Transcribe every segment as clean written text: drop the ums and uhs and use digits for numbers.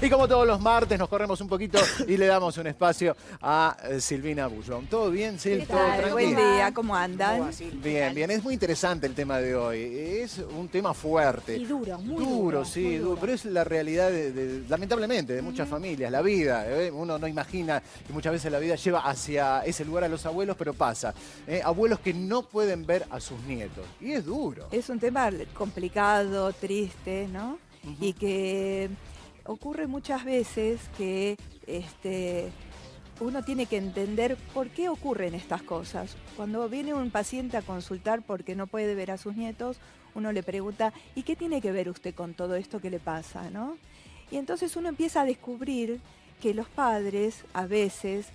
Y como todos los martes nos corremos un poquito y le damos un espacio a Silvina Bullón. ¿Todo bien, Sil? ¿Qué ¿Todo tal? tranquilo? Buen día, ¿cómo andan? ¿Cómo va, Sil? Bien, bien. Es muy interesante el tema de hoy. Es un tema fuerte. Y duro, muy duro. Sí, muy duro. Pero es la realidad, lamentablemente, de muchas familias. La vida. Uno no imagina que muchas veces la vida lleva hacia ese lugar a los abuelos, pero pasa. Abuelos que no pueden ver a sus nietos. Y es duro. Es un tema complicado, triste, ¿no? Y que ocurre muchas veces que uno tiene que entender por qué ocurren estas cosas. Cuando viene un paciente a consultar porque no puede ver a sus nietos, uno le pregunta, ¿y qué tiene que ver usted con todo esto que le pasa, no? Y entonces uno empieza a descubrir que los padres a veces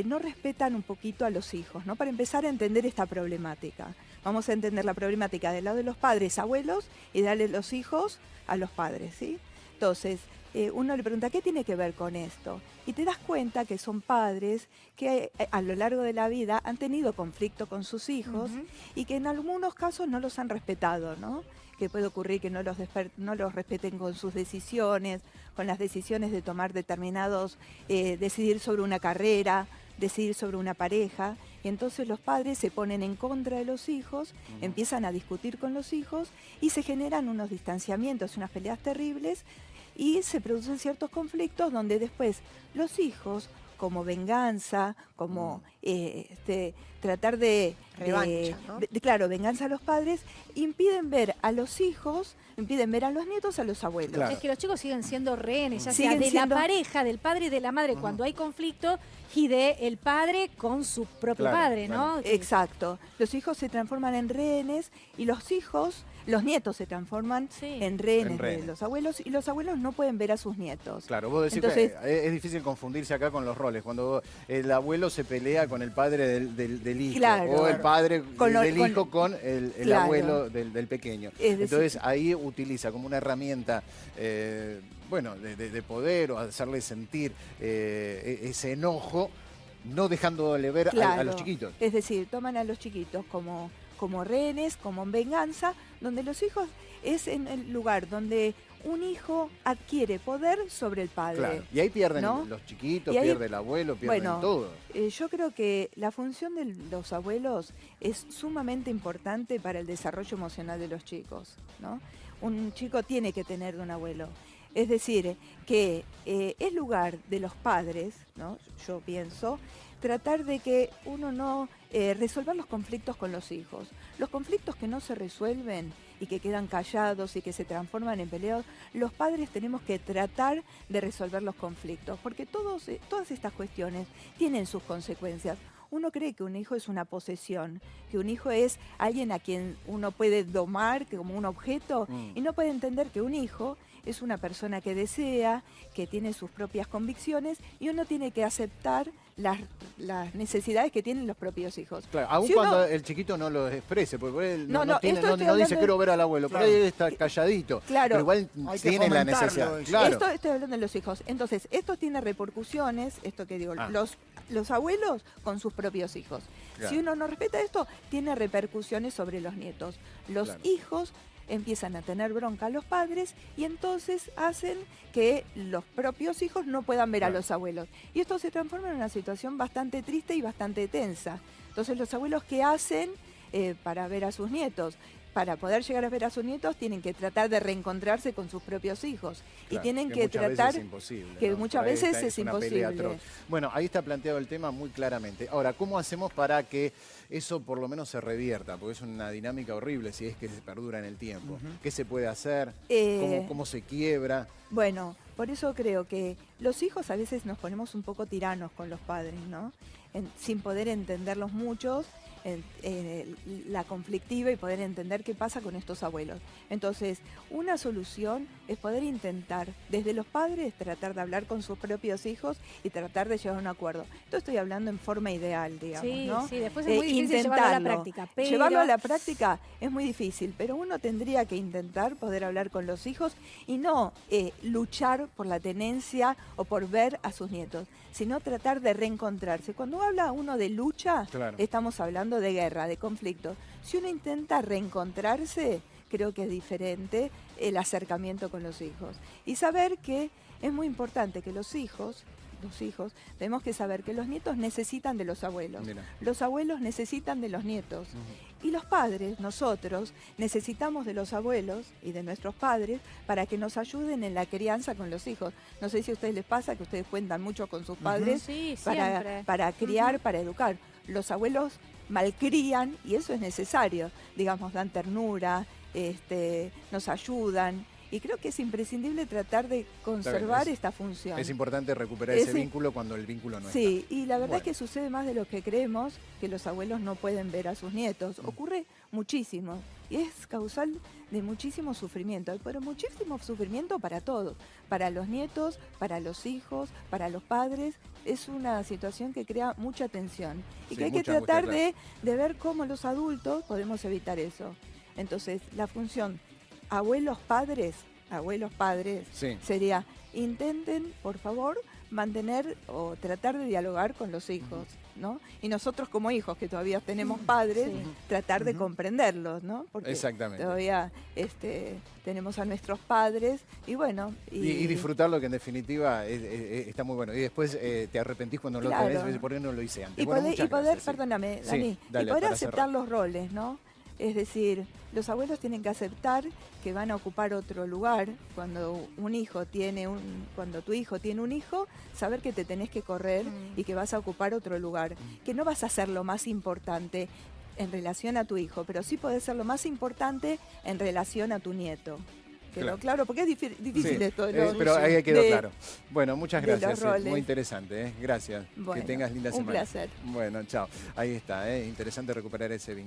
no respetan un poquito a los hijos, ¿no? Para empezar a entender esta problemática. Vamos a entender la problemática del lado de los padres, abuelos, y darle los hijos a los padres, ¿sí? Entonces, uno le pregunta, ¿qué tiene que ver con esto? Y te das cuenta que son padres que a lo largo de la vida han tenido conflicto con sus hijos y que en algunos casos no los han respetado, ¿no? Que puede ocurrir que no los respeten con sus decisiones, con las decisiones de tomar determinados, decidir sobre una carrera, decidir sobre una pareja. Y entonces los padres se ponen en contra de los hijos, empiezan a discutir con los hijos y se generan unos distanciamientos, unas peleas terribles y se producen ciertos conflictos donde después los hijos, como venganza, como tratar de revancha, ¿no? Claro, venganza a los padres, impiden ver a los hijos, impiden ver a los nietos, a los abuelos. Claro. Es que los chicos siguen siendo rehenes, ya Siguen sea de siendo- la pareja, del padre y de la madre cuando hay conflicto, y de el padre con su propio Claro, padre, claro. ¿no? Exacto. Los hijos se transforman en rehenes y los nietos se transforman Sí. en rehenes En rehenes. de los abuelos y los abuelos no pueden ver a sus nietos. Claro, vos decís Entonces- que es difícil confundirse acá con los roles. Cuando el abuelo se pelea con el padre del hijo. Claro. O el padre del con- hijo con el Claro. abuelo del pequeño. Es decir- Entonces ahí utiliza como una herramienta de poder o hacerle sentir ese enojo, no dejándole ver a Claro. los chiquitos. Es decir, toman a los chiquitos como rehenes, como en venganza, donde los hijos es en el lugar donde un hijo adquiere poder sobre el padre. Claro. Y ahí pierden ¿no? los chiquitos, Y ahí- pierde el abuelo, pierden bueno, todo. Yo creo que la función de los abuelos es sumamente importante para el desarrollo emocional de los chicos, ¿no? Un chico tiene que tener de un abuelo. Es decir, que es lugar de los padres, ¿no? Yo pienso, tratar de que uno no resolver los conflictos con los hijos. Los conflictos que no se resuelven y que quedan callados y que se transforman en peleas, los padres tenemos que tratar de resolver los conflictos, porque todas estas cuestiones tienen sus consecuencias. Uno cree que un hijo es una posesión, que un hijo es alguien a quien uno puede domar como un objeto y no puede entender que un hijo es una persona que desea, que tiene sus propias convicciones y uno tiene que aceptar las necesidades que tienen los propios hijos. Claro, aun Si cuando uno- el chiquito no lo exprese, porque por él no, No, no tiene- esto no- estoy no dice hablando- quiero ver al abuelo, Claro. por ahí está calladito. Claro. Pero igual Hay que tiene la fomentarlo necesidad. eso. Claro. Esto estoy hablando de los hijos. Entonces, esto tiene repercusiones, esto que digo, Ah. los abuelos con sus propios hijos. Claro. Si uno no respeta esto, tiene repercusiones sobre los nietos. Los Claro. hijos empiezan a tener bronca a los padres y entonces hacen que los propios hijos no puedan ver Claro. a los abuelos. Y esto se transforma en una situación bastante triste y bastante tensa. Entonces, los abuelos, ¿qué hacen para ver a sus nietos? Para poder llegar a ver a sus nietos tienen que tratar de reencontrarse con sus propios hijos. Claro, y tienen que muchas veces tratar es imposible, que ¿no? muchas Por ahí veces está- es una pelea imposible. atroz. Bueno, ahí está planteado el tema muy claramente. Ahora, ¿cómo hacemos para que eso por lo menos se revierta? Porque es una dinámica horrible si es que se perdura en el tiempo. ¿Qué se puede hacer? ¿Cómo se quiebra? Bueno, por eso creo que los hijos a veces nos ponemos un poco tiranos con los padres, ¿no? Sin poder entenderlos muchos, la conflictiva y poder entender qué pasa con estos abuelos. Entonces, una solución es poder intentar, desde los padres, tratar de hablar con sus propios hijos y tratar de llegar a un acuerdo. Esto estoy hablando en forma ideal, digamos, Sí, ¿no? sí, después es muy difícil llevarlo a la Intentarlo. práctica, pero- Llevarlo a la práctica es muy difícil, pero uno tendría que intentar poder hablar con los hijos y no luchar por la tenencia o por ver a sus nietos, sino tratar de reencontrarse. Cuando habla uno de lucha, Claro. estamos hablando de guerra, de conflicto. Si uno intenta reencontrarse, creo que es diferente el acercamiento con los hijos. Y saber que es muy importante que los hijos, tenemos que saber que los nietos necesitan de los abuelos. Mira. Los abuelos necesitan de los nietos. Y los padres, nosotros, necesitamos de los abuelos y de nuestros padres para que nos ayuden en la crianza con los hijos. No sé si a ustedes les pasa que ustedes cuentan mucho con sus padres Sí, siempre. para criar, para educar. Los abuelos malcrían y eso es necesario. Digamos, dan ternura, nos ayudan. Y creo que es imprescindible tratar de conservar esta función. Es importante recuperar ese vínculo cuando el vínculo no está. Sí, y la verdad es que sucede más de lo que creemos, que los abuelos no pueden ver a sus nietos. Ocurre muchísimo y es causal de muchísimo sufrimiento, pero muchísimo sufrimiento para todos, para los nietos, para los hijos, para los padres. Es una situación que crea mucha tensión y Sí, que hay que mucha angustia, tratar de ver cómo los adultos podemos evitar eso. Entonces, la función abuelos padres Sí. sería intenten, por favor, mantener o tratar de dialogar con los hijos, ¿no? Y nosotros como hijos que todavía tenemos padres, Sí. tratar de comprenderlos, ¿no? Porque Exactamente. todavía tenemos a nuestros padres y bueno. Y disfrutarlo, que en definitiva está muy bueno. Y después te arrepentís cuando lo Claro. tenés, ¿por qué no lo hice antes? Y Bueno, poder, muchas gracias, sí. perdóname, Sí, Dani, dale, y poder para aceptar cerrar. los roles, ¿no? Es decir, los abuelos tienen que aceptar que van a ocupar otro lugar. Cuando cuando tu hijo tiene un hijo, saber que te tenés que correr y que vas a ocupar otro lugar. Que no vas a ser lo más importante en relación a tu hijo, pero sí podés ser lo más importante en relación a tu nieto. ¿Quedó claro? Porque es difícil Sí, esto. pero ahí quedó de- claro. Bueno, muchas de los gracias. roles. Muy interesante. Gracias. Bueno, que tengas linda un semana. placer. Bueno, chao. Ahí está. Interesante recuperar ese vínculo.